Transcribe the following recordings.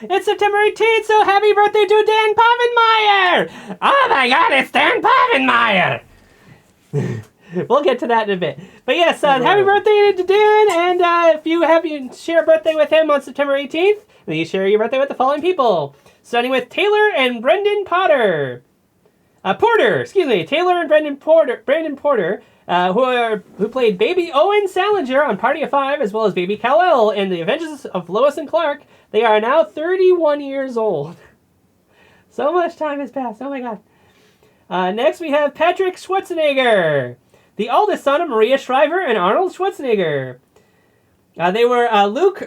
It's September 18th, so happy birthday to Dan Povenmire! Oh my god, it's Dan Povenmire! We'll get to that in a bit. But yes, happy birthday to Dan, and if you share a birthday with him on September 18th, then you share your birthday with the following people. Starting with Taylor and Brendan Porter. Taylor and Brandon Porter, who played Baby Owen Salinger on Party of Five, as well as Baby Kal-El in The Adventures of Lois and Clark. They are now 31 years old. So much time has passed. Oh my god. Next we have Patrick Schwarzenegger, the oldest son of Maria Shriver and Arnold Schwarzenegger. They were Luke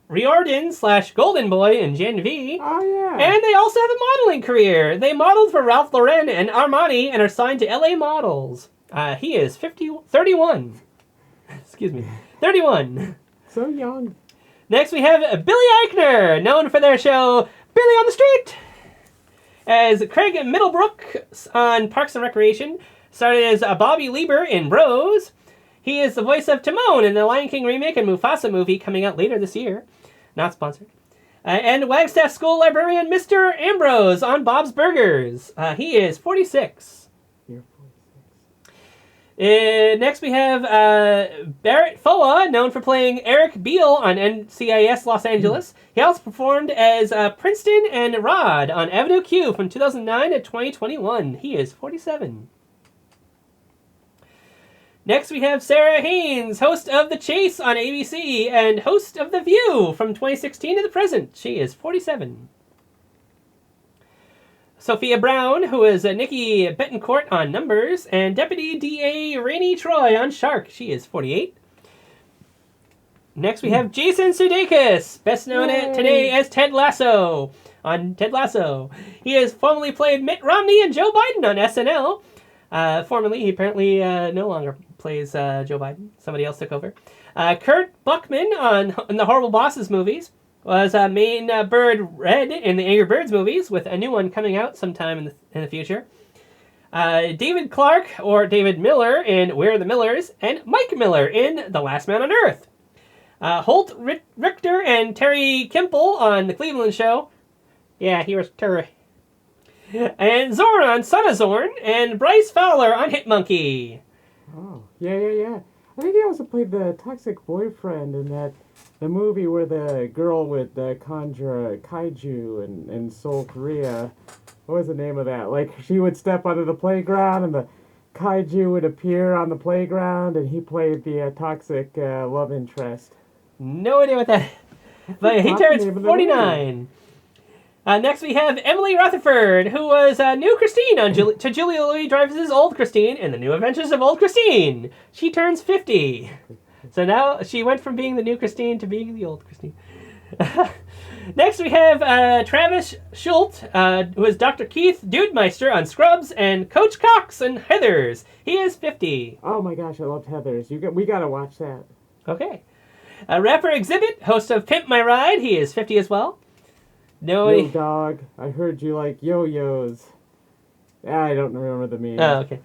Riordan / Golden Boy in Gen V. Oh, yeah. And they also have a modeling career. They modeled for Ralph Lauren and Armani and are signed to LA Models. He is 31. Excuse me. 31. So young. Next we have Billy Eichner, known for their show Billy on the Street, as Craig Middlebrook on Parks and Recreation. Started as Bobby Lieber in Bros. He is the voice of Timon in the Lion King remake and Mufasa movie coming out later this year. Not sponsored. And Wagstaff School librarian Mr. Ambrose on Bob's Burgers. He is 46. You're 46. Next we have Barrett Foa, known for playing Eric Beale on NCIS Los Angeles. He also performed as Princeton and Rod on Avenue Q from 2009 to 2021. He is 47. Next we have Sarah Haynes, host of The Chase on ABC and host of The View from 2016 to the present. She is 47. Sophia Brown, who is Nikki Betancourt on Numbers, and Deputy DA Rainey Troy on Shark. She is 48. Next we have Jason Sudeikis, best known today as Ted Lasso on Ted Lasso. He has formerly played Mitt Romney and Joe Biden on SNL. Formerly, he apparently no longer plays Joe Biden. Somebody else took over. Kurt Buckman in the Horrible Bosses movies was main bird Red in the Angry Birds movies, with a new one coming out sometime in the future. David Clark, or David Miller, in We're the Millers, and Mike Miller in The Last Man on Earth. Holt Richter and Terry Kimpel on The Cleveland Show. Yeah, he was Terry. And Zorn on Son of Zorn, and Bryce Fowler on Hit Monkey. Oh, yeah. I think he also played the toxic boyfriend in the movie where the girl would conjure a kaiju in Seoul, Korea. What was the name of that? Like, she would step onto the playground and the kaiju would appear on the playground, and he played the toxic love interest. No idea what that is. But he turns 49. Next we have Emily Rutherford, who was new Christine on to Julia Louis-Dreyfus' Old Christine in The New Adventures of Old Christine. She turns 50. So now she went from being the new Christine to being the old Christine. Next we have Travis Schultz, who is Dr. Keith Dudemeister on Scrubs, and Coach Cox on Heathers. He is 50. Oh my gosh, I loved Heathers. We gotta watch that. Okay. Rapper Exhibit, host of Pimp My Ride. He is 50 as well. Yo, dog, I heard you like yo-yos. I don't remember the meme. Oh, okay.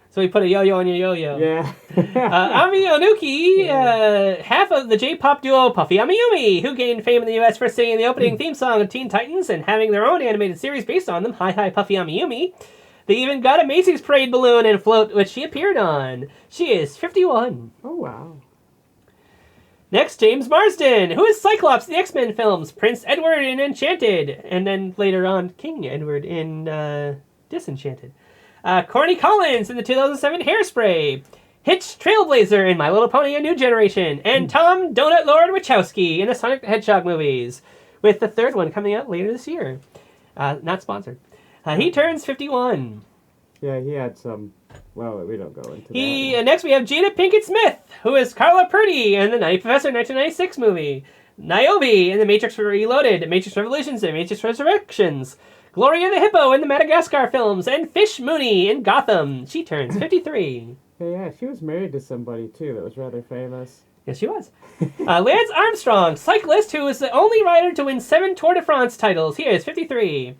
So we put a yo-yo on your yo-yo. Yeah. Ami Onuki, half of the J-pop duo Puffy Amiyumi, who gained fame in the U.S. for singing the opening theme song of Teen Titans and having their own animated series based on them, Hi Hi Puffy Amiyumi. They even got a Macy's Parade balloon and float, which she appeared on. She is 51. Oh, wow. Next, James Marsden, who is Cyclops in the X-Men films, Prince Edward in Enchanted, and then later on King Edward in Disenchanted. Corny Collins in the 2007 Hairspray. Hitch Trailblazer in My Little Pony: A New Generation. And Tom Donut Lord Wachowski in the Sonic the Hedgehog movies, with the third one coming out later this year. Not sponsored. He turns 51. Yeah, he had some... Well, we don't go into that. Next we have Jada Pinkett Smith, who is Carla Purdy in the Nutty Professor 1996 movie. Niobe in The Matrix Reloaded, Matrix Revolutions, and Matrix Resurrections. Gloria the Hippo in the Madagascar films, and Fish Mooney in Gotham. She turns 53. Yeah, she was married to somebody, too, that was rather famous. Yes, she was. Lance Armstrong, cyclist who is the only rider to win 7 Tour de France titles. He is 53.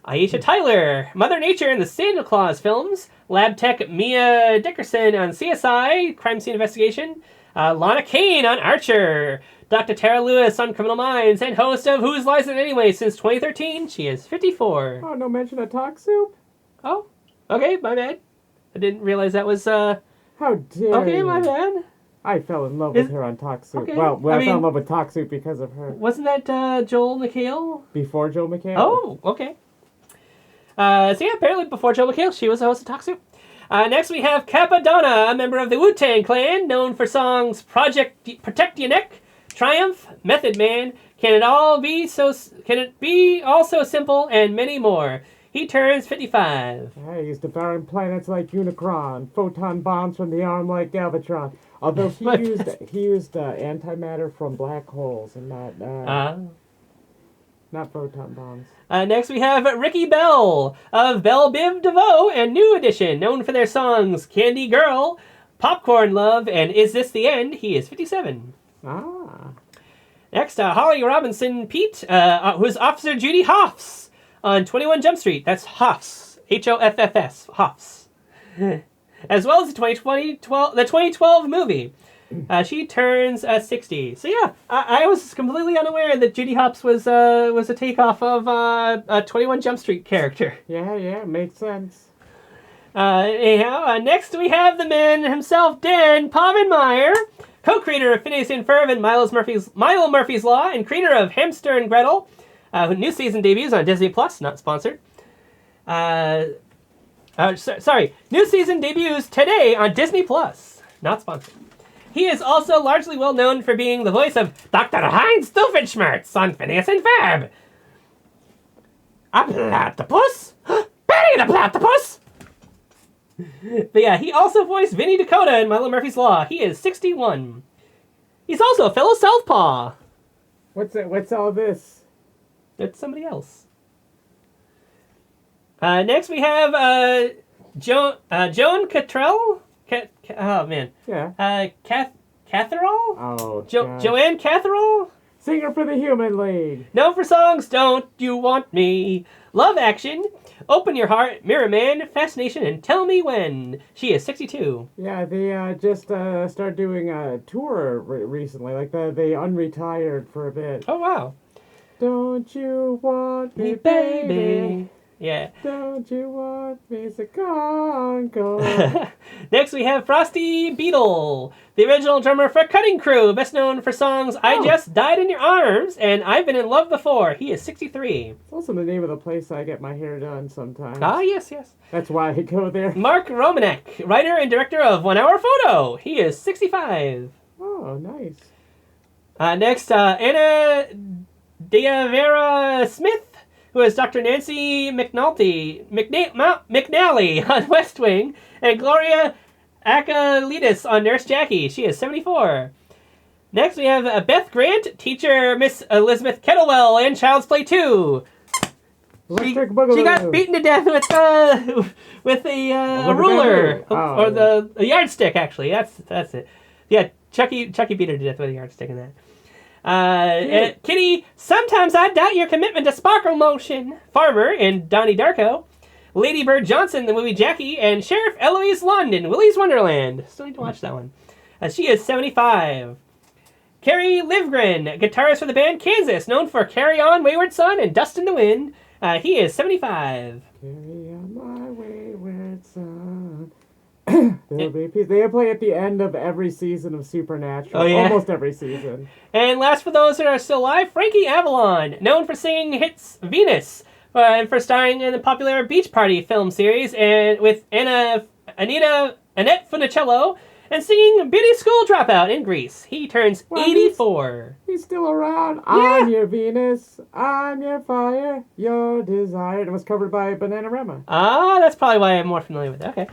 Aisha Tyler, Mother Nature in the Santa Claus films. Lab tech Mia Dickerson on CSI, Crime Scene Investigation. Lana Kane on Archer. Dr. Tara Lewis on Criminal Minds, and host of Whose Lies It Anyway since 2013. She is 54. Oh, no mention of Talk Soup? Oh, okay, my bad. I didn't realize that was, How dare okay, you? my bad. I fell in love with her on Talk Soup. Okay. Well, I I mean, fell in love with Talk Soup because of her. Wasn't that Joel McHale? Before Joe McHale? Oh, okay. So yeah, apparently before Joel McHale, she was the host of Talk Soup. Next we have Capadonna, a member of the Wu-Tang Clan, known for songs Protect Your Neck, Triumph, Method Man, Can It Be All So Simple, and many more. He turns 55. Yeah, he's devouring planets like Unicron, photon bombs from the arm like Galvatron. Although he used antimatter from black holes and not photon bombs. Next we have Ricky Bell of Belle Biv DeVoe and New Edition, known for their songs Candy Girl, Popcorn Love, and Is This the End? He is 57. Ah. Next, Holly Robinson Pete, who's Officer Judy Hoffs on 21 Jump Street. That's Hoffs. Hoffs. Hoffs. As well as the 2012 movie. She turns 60. So yeah, I was completely unaware that Judy Hopps was a takeoff of a 21 Jump Street character. Yeah, makes sense. Anyhow, next we have the man himself, Dan Povenmire, co-creator of Phineas and Ferb and Milo Murphy's Law, and creator of Hamster and Gretel. New season debuts on Disney Plus, not sponsored. New season debuts today on Disney Plus, not sponsored. He is also largely well known for being the voice of Dr. Heinz Doofenshmirtz on Phineas and Ferb. A platypus? Betty the platypus! But yeah, he also voiced Vinny Dakota in Milo Murphy's Law. He is 61. He's also a fellow Southpaw. What's all this? It's somebody else. Next we have Joan Cattrall. Oh man. Yeah. Catherall? Oh. Joanne Catherall? Singer for the Human League. Known for songs Don't You Want Me, Love Action, Open Your Heart, Mirror Man, Fascination, and Tell Me When. She is 62. Yeah, they just started doing a tour recently. Like they unretired for a bit. Oh wow. Don't you want me, baby? Yeah. Don't you want me, so go. Next we have Frosty Beetle, the original drummer for Cutting Crew, best known for songs I Just Died in Your Arms and I've Been in Love Before. He is 63. It's also the name of the place I get my hair done sometimes. Ah, yes. That's why I go there. Mark Romanek, writer and director of 1 Hour Photo. He is 65. Oh, nice. Next, Anna Diavera Smith, who is Dr. Nancy McNally on West Wing, and Gloria Akalidis on Nurse Jackie. She is 74. Next, we have Beth Grant, teacher Miss Elizabeth Kettlewell in Child's Play 2. She got beaten to death with a ruler, or the yardstick. Actually, that's it. Yeah, Chucky beat her to death with a yardstick in that. Kitty, sometimes I doubt your commitment to sparkle motion. Farmer in Donnie Darko. Lady Bird Johnson, the movie Jackie, and Sheriff Eloise Lund in Willy's Wonderland. Still need to watch that one. She is 75. Carrie Livgren, guitarist for the band Kansas, known for Carry On Wayward Son and Dust in the Wind. He is 75. Carry on my wayward son. They play at the end of every season of Supernatural. Oh, yeah? Almost every season. And last for those that are still alive, Frankie Avalon, known for singing hits Venus, and for starring in the popular Beach Party film series, and with Annette Funicello, and singing Beauty School Dropout in Grease. He turns 84. He's still around. Yeah. I'm your Venus. I'm your fire. Your desire. It was covered by Bananarama. Ah, that's probably why I'm more familiar with it. Okay.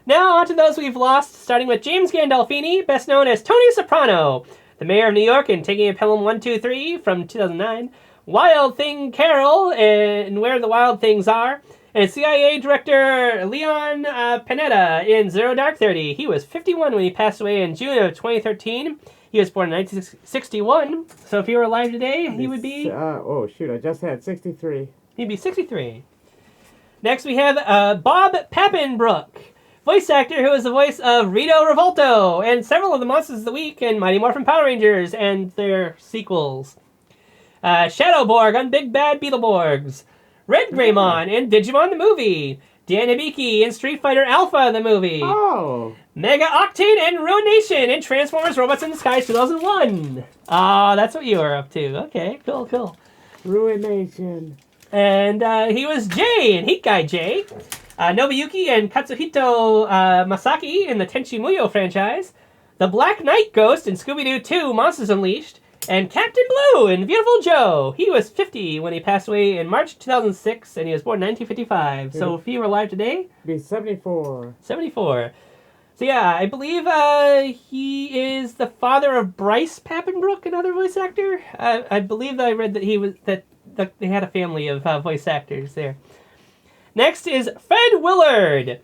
Now on to those we've lost, starting with James Gandolfini, best known as Tony Soprano, the mayor of New York in Taking a Pelham 123 from 2009, Wild Thing Carol in Where the Wild Things Are, and CIA Director Leon Panetta in Zero Dark 30. He was 51 when he passed away in June of 2013. He was born in 1961, so if he were alive today, he would be... I just had 63. He'd be 63. Next we have Bob Pappenbrook, voice actor who is the voice of Rito Revolto and several of the Monsters of the Week and Mighty Morphin Power Rangers and their sequels. Shadowborg on Big Bad Beetleborgs. Red Greymon in Digimon the movie. Dan Hibiki in Street Fighter Alpha the movie. Oh. Mega Octane and Ruination in Transformers Robots in Disguise 2001. That's what you were up to. Okay, cool. Ruination. And he was Jay in Heat Guy Jay. Nobuyuki and Katsuhito Masaki in the Tenchi Muyo franchise. The Black Knight Ghost in Scooby-Doo 2 Monsters Unleashed. And Captain Blue in Beautiful Joe. He was 50 when he passed away in March 2006, and he was born in 1955. So if he were alive today... Be 74. 74. So yeah, I believe he is the father of Bryce Pappenbrook, another voice actor. I believe that I read that he was that they had a family of voice actors there. Next is Fred Willard,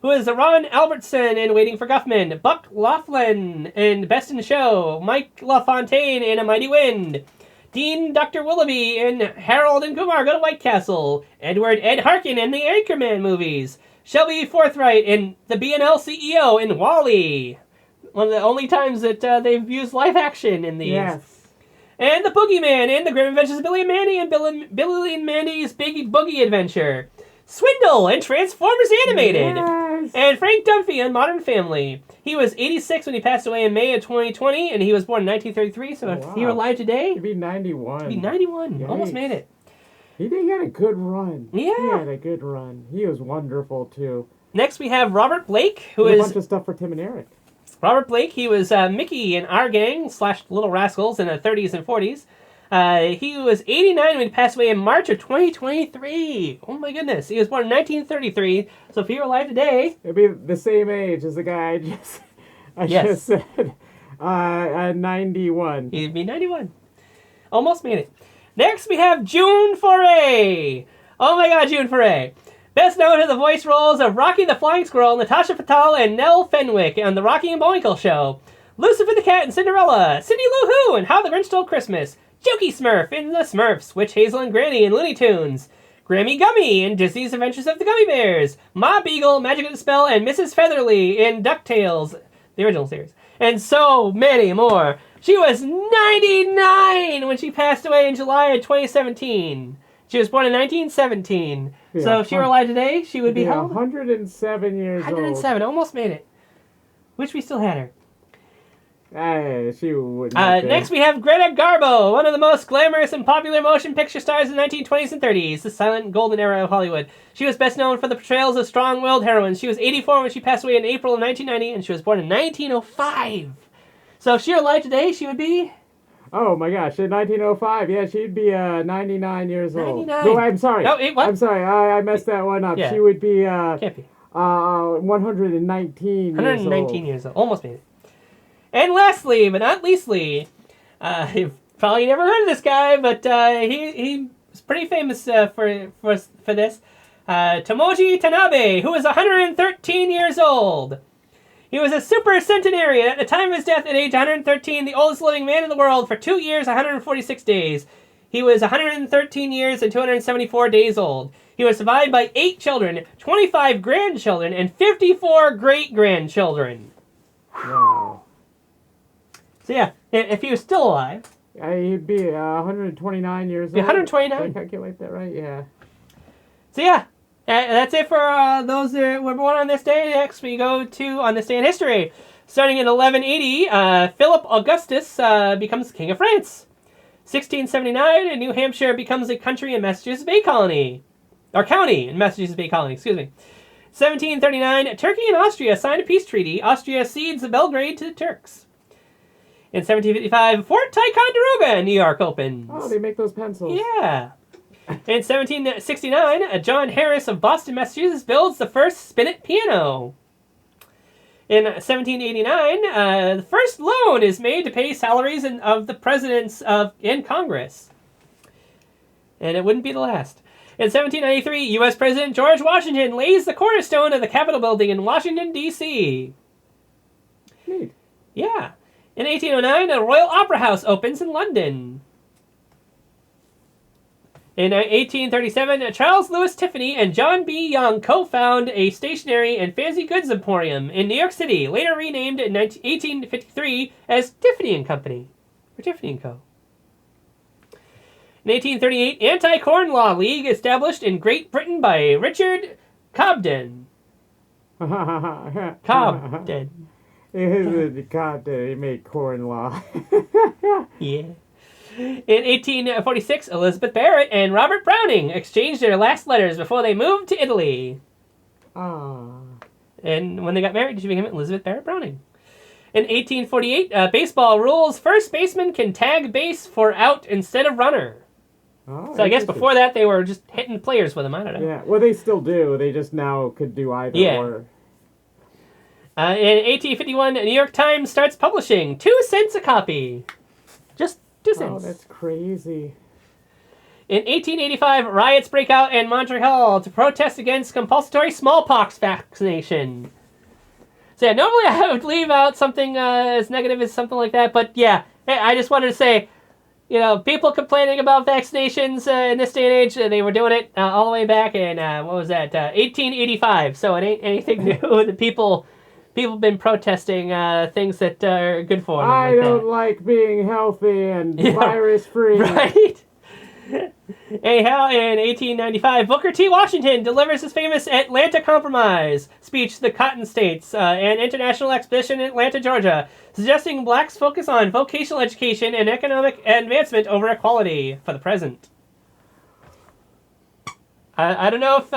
who is Ron Albertson in Waiting for Guffman, Buck Laughlin in Best in Show, Mike LaFontaine in A Mighty Wind, Dean Dr. Willoughby in Harold and Kumar Go to White Castle, Edward Ed Harkin in the Anchorman movies, Shelby Forthright in the BNL CEO in WALL-E. One of the only times that they've used live action in these. Yes. And the Boogeyman in The Grim Adventures of Billy and Mandy and Billy and Mandy's Big Boogie Adventure. Swindle in Transformers Animated. Yes. And Frank Dunphy in Modern Family. He was 86 when he passed away in May of 2020, and he was born in 1933, so if he were alive today... He'd be 91. He'd be 91. Yikes. Almost made it. He had a good run. Yeah. He had a good run. He was wonderful, too. Next, we have Robert Blake, who Did is... a bunch of stuff for Tim and Eric. Robert Blake, he was Mickey in Our Gang / Little Rascals in the 30s and 40s. He was 89 when he passed away in March of 2023. Oh my goodness. He was born in 1933, so if he were alive today... It'd be the same age as the guy I just said. 91. He'd be 91. Almost made it. Next, we have June Foray. Oh my god, June Foray. Best known for the voice roles of Rocky the Flying Squirrel, Natasha Fatale, and Nell Fenwick on The Rocky and Bullwinkle Show. Lucifer the Cat and Cinderella. Cindy Lou Who and How the Grinch Stole Christmas. Jokey Smurf in The Smurfs. Witch Hazel and Granny in Looney Tunes. Grammy Gummy in Disney's Adventures of the Gummy Bears. Ma Beagle, Magic of the Spell, and Mrs. Featherly in DuckTales, the original series. And so many more. She was 99 when she passed away in July of 2017. She was born in 1917. Yeah, so if she were alive today, she would be how old? 107 years 107, almost made it. Wish we still had her. She wouldn't. Next we have Greta Garbo, one of the most glamorous and popular motion picture stars in the 1920s and 30s, the silent golden era of Hollywood. She was best known for the portrayals of strong-willed heroines. She was 84 when she passed away in April of 1990, and she was born in 1905. So if she were alive today, she would be... Oh my gosh, in 1905, yeah, she'd be 99 years old. 99. No, I'm sorry. No, what? I'm sorry, I messed that one up. Yeah. She would be... Can't be. 119 years old. Almost made it. And lastly, but not leastly, you've probably never heard of this guy, but he was pretty famous for this. Tomoji Tanabe, who is 113 years old. He was a super centenarian at the time of his death at age 113, the oldest living man in the world for 2 years, 146 days. He was 113 years and 274 days old. He was survived by 8 children, 25 grandchildren, and 54 great-grandchildren. Wow. So yeah, if he was still alive... he'd be 129 years old. 129? Did I calculate that right? Yeah. So yeah, that's it for those that were born on this day. Next we go to On This Day in History. Starting in 1180, Philip Augustus becomes King of France. 1679, New Hampshire becomes a country in Massachusetts Bay Colony. Or county in Massachusetts Bay Colony, excuse me. 1739, Turkey and Austria signed a peace treaty. Austria cedes Belgrade to the Turks. In 1755, Fort Ticonderoga in New York opens. Oh, they make those pencils. Yeah. In 1769, John Harris of Boston, Massachusetts builds the first spinet piano. In 1789, the first loan is made to pay salaries of the presidents in Congress. And it wouldn't be the last. In 1793, U.S. President George Washington lays the cornerstone of the Capitol building in Washington, D.C. Neat. Yeah. In 1809, a Royal Opera House opens in London. In 1837, Charles Louis Tiffany and John B. Young co-found a stationery and fancy goods emporium in New York City, later renamed in 1853 as Tiffany and Company, or Tiffany and Co. In 1838, Anti-Corn Law League established in Great Britain by Richard Cobden. Cobden. He made corn law. Yeah. In 1846, Elizabeth Barrett and Robert Browning exchanged their last letters before they moved to Italy. Ah. And when they got married, she became Elizabeth Barrett Browning. In 1848, baseball rules first baseman can tag base for out instead of runner. Oh, So I guess before that, they were just hitting players with them. I don't know. Yeah, well, they still do. They just now could do either or. In 1851, New York Times starts publishing 2 cents a copy. Just 2 cents. Oh, that's crazy. In 1885, riots break out in Montreal to protest against compulsory smallpox vaccination. So yeah, normally I would leave out something as negative as something like that, but yeah, I just wanted to say, you know, people complaining about vaccinations in this day and age, they were doing it all the way back in, 1885, so it ain't anything new. The people have been protesting things that are good for them. I don't like being healthy and virus-free. Right? Anyhow, in 1895, Booker T. Washington delivers his famous Atlanta Compromise speech to the Cotton States, an international expedition in Atlanta, Georgia, suggesting blacks focus on vocational education and economic advancement over equality for the present. I don't know if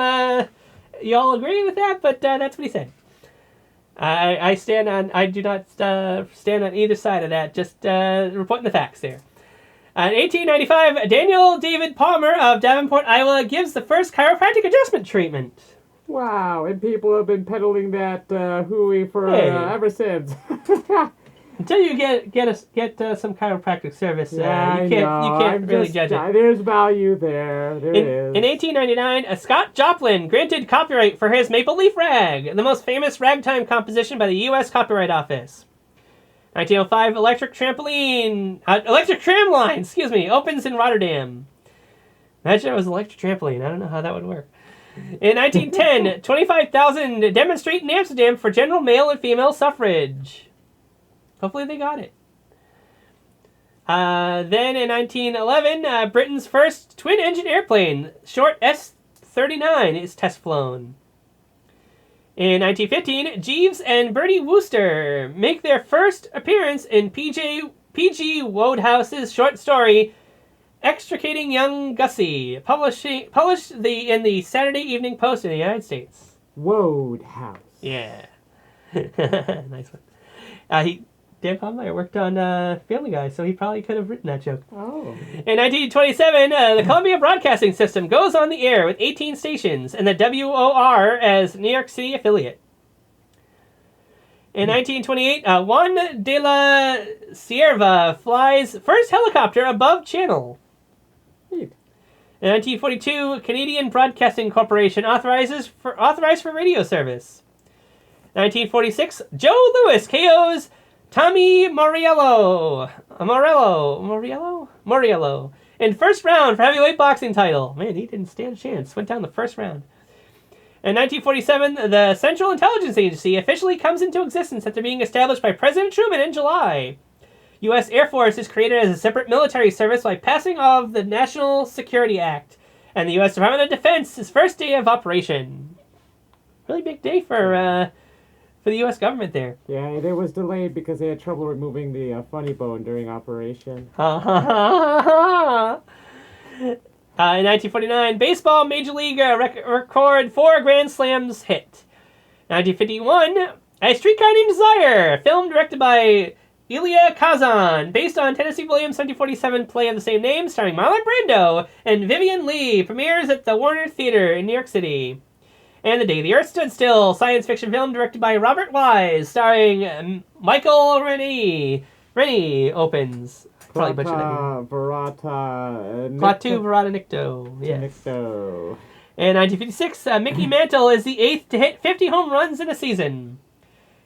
y'all agree with that, but that's what he said. I do not stand on either side of that, just reporting the facts there. In 1895, Daniel David Palmer of Davenport, Iowa, gives the first chiropractic adjustment treatment. Wow, and people have been peddling that hooey for ever since. Until you get some chiropractic service, you can't really judge it. There's value there. There is. In 1899, Scott Joplin granted copyright for his Maple Leaf Rag, the most famous ragtime composition by the U.S. Copyright Office. 1905, electric tram line, opens in Rotterdam. Imagine it was electric trampoline. I don't know how that would work. In 1910, 25,000 demonstrate in Amsterdam for general male and female suffrage. Hopefully they got it. Then in 1911, Britain's first twin-engine airplane, short S-39, is test flown. In 1915, Jeeves and Bertie Wooster make their first appearance in P.G. Wodehouse's short story, Extricating Young Gussie, published in the Saturday Evening Post in the United States. Wodehouse. Yeah. Nice one. Dan Povenmire worked on Family Guy, so he probably could have written that joke. Oh. In 1927, the Columbia Broadcasting System goes on the air with 18 stations and the WOR as New York City affiliate. In 1928, Juan de la Cierva flies first helicopter above channel. Neat. In 1942, Canadian Broadcasting Corporation authorized for radio service. 1946, Joe Louis KOs Tommy Moriello in first round for heavyweight boxing title. Man, he didn't stand a chance. Went down the first round. In 1947, the Central Intelligence Agency officially comes into existence after being established by President Truman in July. U.S. Air Force is created as a separate military service by passing of the National Security Act, and the U.S. Department of Defense's first day of operation. Really big day for the U.S. government there. Yeah, it was delayed because they had trouble removing the funny bone during operation. In 1949, baseball Major League record 4 Grand Slams hit. 1951, A Streetcar Named Desire, film directed by Elia Kazan, based on Tennessee Williams' 1947 play of the same name, starring Marlon Brando and Vivian Leigh, premieres at the Warner Theater in New York City. And The Day the Earth Stood Still, science fiction film directed by Robert Wise, starring Michael Rennie, opens. Probably butchered that. Klaatu Barada Nikto. Yes. Nikto. In 1956, Mickey Mantle is the 8th to hit 50 home runs in a season.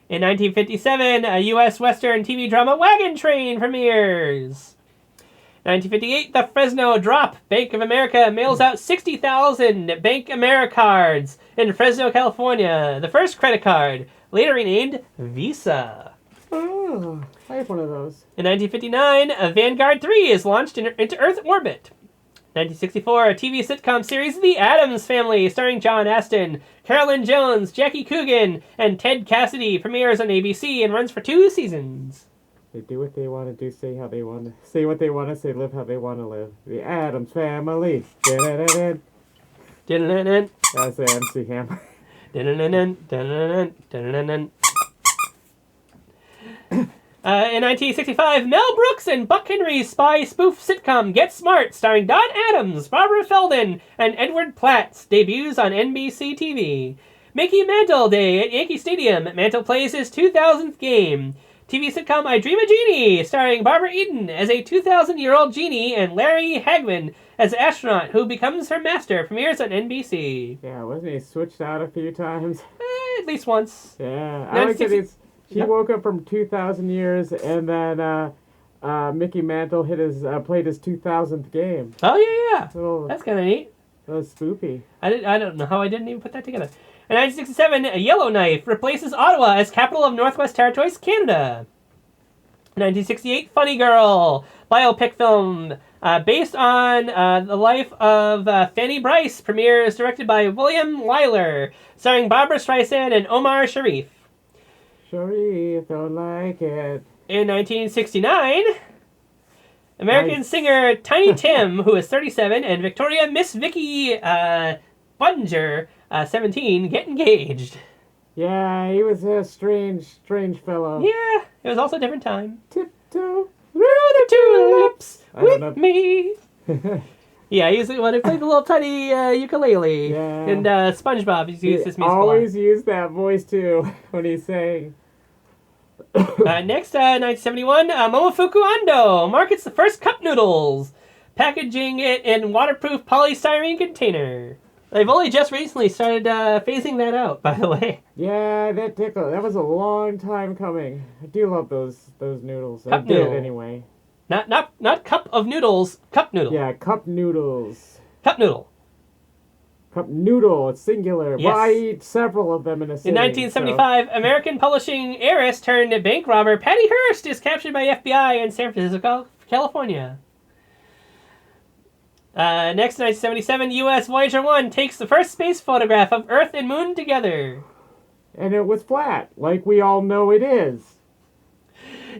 In 1957, a U.S. Western TV drama Wagon Train premieres. 1958, the Fresno drop. Bank of America mails out 60,000 Bank America cards in Fresno, California. The first credit card, later renamed Visa. Oh, I have one of those. In 1959, Vanguard 3 is launched into Earth orbit. 1964, a TV sitcom series, The Addams Family, starring John Astin, Carolyn Jones, Jackie Coogan, and Ted Cassidy, premieres on ABC and runs for 2 seasons. They do what they want to do, say how they want to, say what they want to say, live how they want to live. The Addams Family. Da-da-da-da. Dun-dun-dun. That's the MC Hammer. Dun-dun-dun, dun-dun-dun, dun-dun-dun. In 1965, Mel Brooks and Buck Henry's spy spoof sitcom Get Smart, starring Don Adams, Barbara Feldon, and Edward Platts, debuts on NBC TV. Mickey Mantle Day at Yankee Stadium. Mantle plays his 2000th game. TV sitcom I Dream a Genie, starring Barbara Eden as a 2,000-year-old genie and Larry Hagman as an astronaut who becomes her master, premieres on NBC. Yeah, wasn't he switched out a few times? At least once. Yeah, I like that it's... She woke up from 2,000 years, and then Mickey Mantle played his 2000th game. Oh, yeah. So, That's kind of neat. that was spoopy. I don't know how I didn't even put that together. In 1967, Yellowknife replaces Ottawa as capital of Northwest Territories, Canada. 1968, Funny Girl, biopic film based on the life of Fanny Bryce, premieres directed by William Wyler, starring Barbara Streisand and Omar Sharif. Sharif, don't like it. In 1969, American singer Tiny Tim, who is 37, and Victoria Miss Vicky Bunger, 17, get engaged. Yeah, he was a strange fellow. Yeah, it was also a different time. Tiptoe Through the tulips I don't with me. Yeah, he's the one who played the little tiny ukulele. Yeah. And SpongeBob used He this music a lot. always used that voice, too, when he sang. Next, 1971, Momofuku Ando markets the first cup noodles, packaging it in waterproof polystyrene container. They've only just recently started phasing that out, by the way. Yeah, that tickled. That was a long time coming. I do love those noodles. Cup I did noodle. anyway. Not cup of noodles, cup noodle. Yeah, cup noodles. Cup noodle. Cup noodle, it's singular. Yes. Well, I eat several of them in a sitting. In 1975, American publishing heiress turned bank robber Patty Hearst is captured by FBI in San Francisco, California. Next, 1977, U.S. Voyager 1 takes the first space photograph of Earth and Moon together. And it was flat, like we all know it is.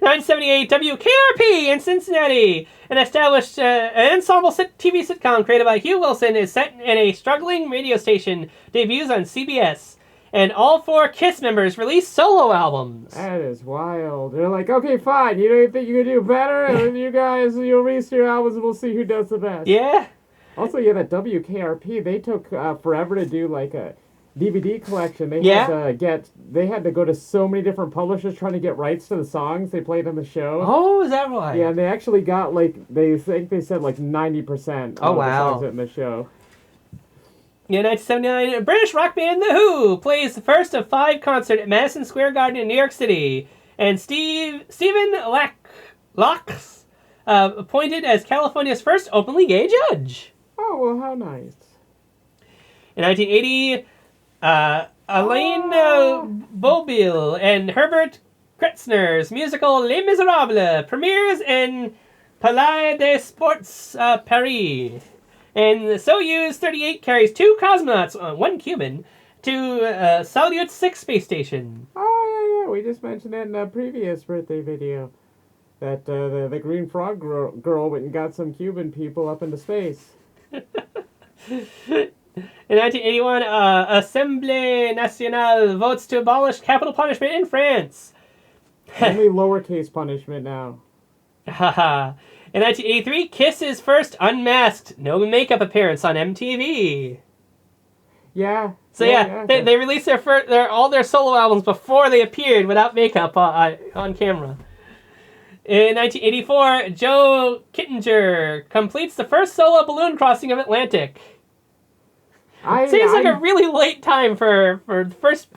1978, WKRP in Cincinnati, an established ensemble TV sitcom created by Hugh Wilson, is set in a struggling radio station, debuts on CBS, and all 4 KISS members release solo albums. That is wild. They're like, okay, fine, you don't think you can do better? And you guys, you'll release your albums and we'll see who does the best. Yeah. Also, yeah, that WKRP, they took forever to do like a DVD collection. They had to go to so many different publishers trying to get rights to the songs they played on the show. Oh, is that right? Yeah, and they actually got they said like 90% of the songs in the show. In 1979, British rock band The Who plays the first of 5 concerts at Madison Square Garden in New York City, and Stephen Locks appointed as California's first openly gay judge. Oh, well, how nice. In 1980, Alain Bobile and Herbert Kretzner's musical Les Miserables premieres in Palais des Sports Paris. And the Soyuz 38 carries 2 cosmonauts, 1 Cuban, to Salyut 6 space station. Oh, yeah. We just mentioned it in a previous birthday video. That the Green Frog girl went and got some Cuban people up into space. In 1981, Assemblée Nationale votes to abolish capital punishment in France. Only lowercase punishment now. Haha. In 1983, Kiss's first unmasked, no makeup appearance on MTV. Yeah. So they released all their solo albums before they appeared without makeup on camera. In 1984, Joe Kittinger completes the first solo balloon crossing of Atlantic. Seems like a really late time for the first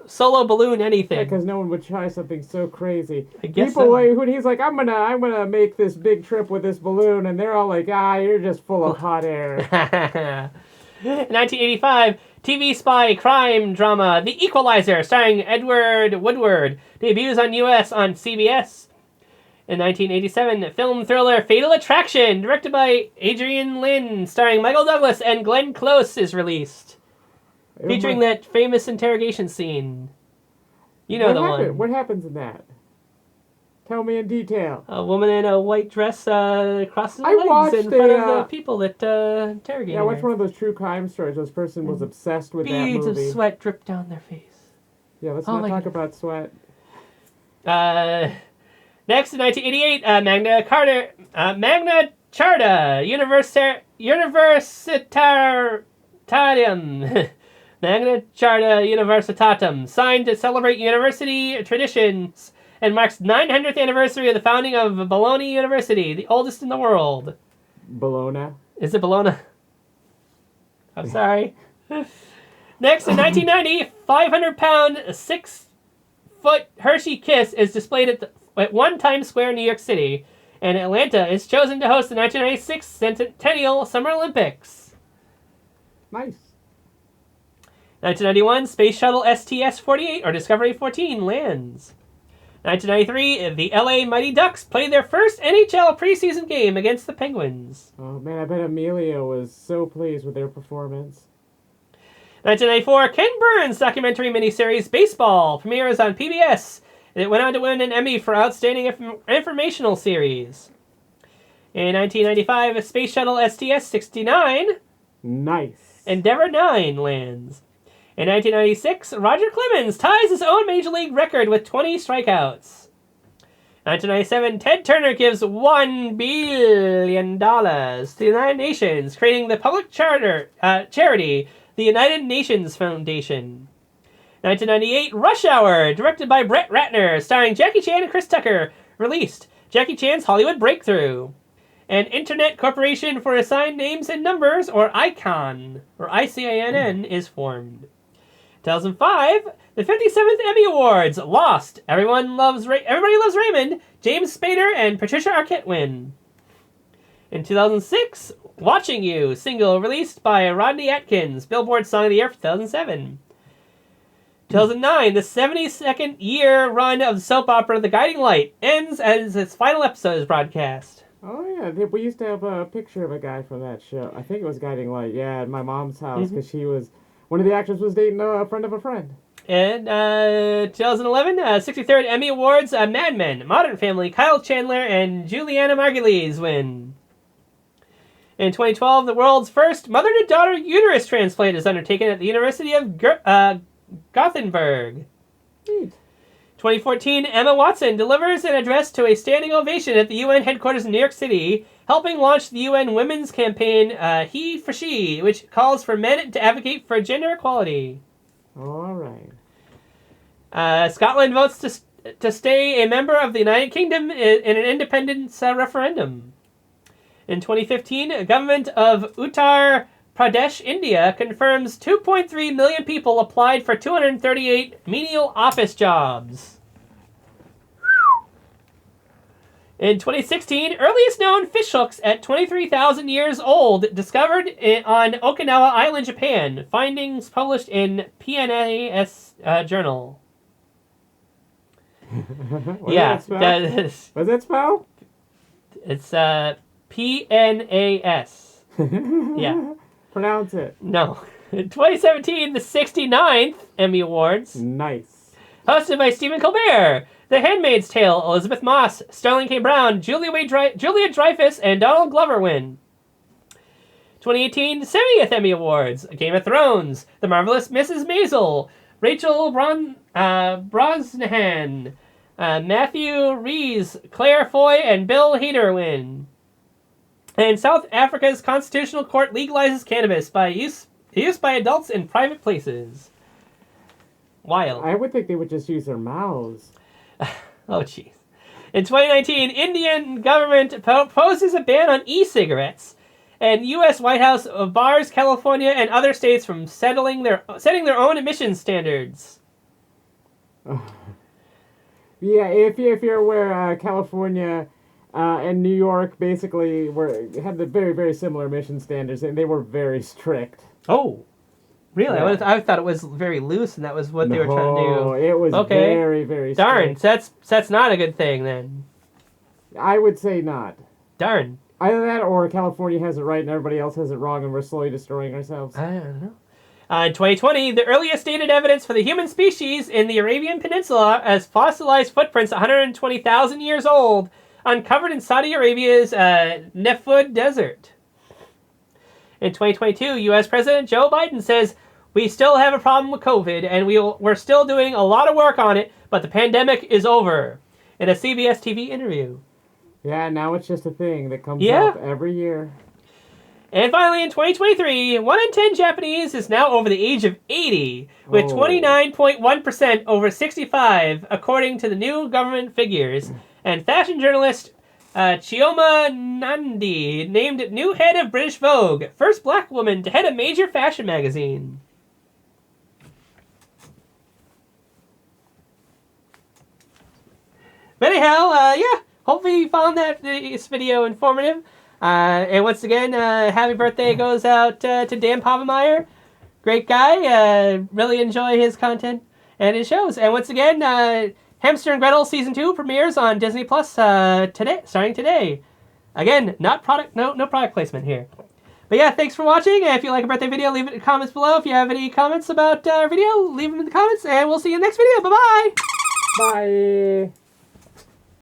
solo balloon anything. Because no one would try something so crazy. I guess People, so. when he's like, I'm gonna make this big trip with this balloon, and they're all like, you're just full of hot air. In 1985, TV spy crime drama The Equalizer, starring Edward Woodward, debuts on US on CBS. In 1987, film thriller Fatal Attraction, directed by Adrian Lyne, starring Michael Douglas and Glenn Close, is released. Featuring that famous interrogation scene. You know one. What happens in that? Tell me in detail. A woman in a white dress crosses her legs in front of the people that interrogate her. Yeah, I watched one of those true crime stories. This person was obsessed with that movie. Beads of sweat drip down their face. Yeah, let's not talk about sweat. Next, in 1988, Magna Charta Universitatum. Magna Charta Universitatum, signed to celebrate university traditions and marks 900th anniversary of the founding of Bologna University, the oldest in the world. Bologna? Is it Bologna? I'm sorry. Next, in 1990, 500-pound, 6-foot Hershey Kiss is displayed at One Times Square, New York City, and Atlanta is chosen to host the 1996 Centennial Summer Olympics. Nice. 1991, Space Shuttle STS-48, or Discovery 14, lands. 1993, the LA Mighty Ducks played their first NHL preseason game against the Penguins. Oh man, I bet Amelia was so pleased with their performance. 1994, Ken Burns' documentary miniseries Baseball premieres on PBS. It went on to win an Emmy for Outstanding Informational Series. In 1995, Space Shuttle STS-69, nice, Endeavour 9 lands. In 1996, Roger Clemens ties his own Major League record with 20 strikeouts. 1997, Ted Turner gives $1 billion to the United Nations, creating the public charity, the United Nations Foundation. 1998, Rush Hour, directed by Brett Ratner, starring Jackie Chan and Chris Tucker, released. Jackie Chan's Hollywood Breakthrough. And Internet Corporation for Assigned Names and Numbers, or ICANN, or ICANN, is formed. 2005, the 57th Emmy Awards, Lost, Everybody Loves Raymond, James Spader and Patricia Arquette win. In 2006, Watching You, single released by Rodney Atkins, Billboard Song of the Year for 2007. 2009, the 72nd year run of the soap opera The Guiding Light ends as its final episode is broadcast. Oh yeah, we used to have a picture of a guy from that show. I think it was Guiding Light, yeah, at my mom's house, because she was, one of the actors was dating a friend of a friend. And 2011, 63rd Emmy Awards, Mad Men, Modern Family, Kyle Chandler, and Juliana Margulies win. In 2012, the world's first mother-to-daughter uterus transplant is undertaken at the University of Gothenburg. Neat. 2014, Emma Watson delivers an address to a standing ovation at the UN headquarters in New York City, helping launch the UN Women's Campaign, He for She, which calls for men to advocate for gender equality. All right. Scotland votes to stay a member of the United Kingdom in an independence referendum. In 2015, a government of Uttar Pradesh, India, confirms 2.3 million people applied for 238 menial office jobs. In 2016, earliest known fishhooks at 23,000 years old discovered on Okinawa Island, Japan. Findings published in PNAS Journal. What does that spell? It's PNAS. Yeah. Pronounce it. No. In 2017, the 69th Emmy Awards. Nice. Hosted by Stephen Colbert. The Handmaid's Tale, Elizabeth Moss, Sterling K. Brown, Julia Dreyfus, and Donald Glover win. 2018, 70th Emmy Awards. Game of Thrones, The Marvelous Mrs. Maisel, Rachel Brosnahan, Matthew Rhys, Claire Foy, and Bill Hader win. And South Africa's Constitutional Court legalizes cannabis by use by adults in private places. Wild. I would think they would just use their mouths. Oh, jeez. In 2019, Indian government proposes a ban on e-cigarettes And U.S. White House bars California and other states from setting their own emissions standards. Yeah, if you're aware, California and New York basically had the very, very similar emission standards, and they were very strict. Oh, really? Yeah. I thought it was very loose, and that was what they were trying to do. No, it was very, very strict. Darn, so that's not a good thing then. I would say not. Darn. Either that or California has it right and everybody else has it wrong, and we're slowly destroying ourselves. I don't know. In 2020, the earliest dated evidence for the human species in the Arabian Peninsula as fossilized footprints 120,000 years old, uncovered in Saudi Arabia's Nefud Desert. In 2022, U.S. President Joe Biden says, "We still have a problem with COVID, and we're still doing a lot of work on it, but the pandemic is over," in a CBS TV interview. Yeah, now it's just a thing that comes up every year. And finally, in 2023, 1 in 10 Japanese is now over the age of 80, with 29.1% over 65, according to the new government figures. And fashion journalist Chioma Nandi named new head of British Vogue, first black woman to head a major fashion magazine. But anyhow, hopefully you found this video informative. And once again, happy birthday goes out to Dan Povenmire. Great guy. Really enjoy his content and his shows. And once again, Hamster and Gretel Season 2 premieres on Disney Plus starting today. Again, no product placement here. But yeah, thanks for watching. If you like a birthday video, leave it in the comments below. If you have any comments about our video, leave them in the comments. And we'll see you in the next video. Bye-bye. Bye.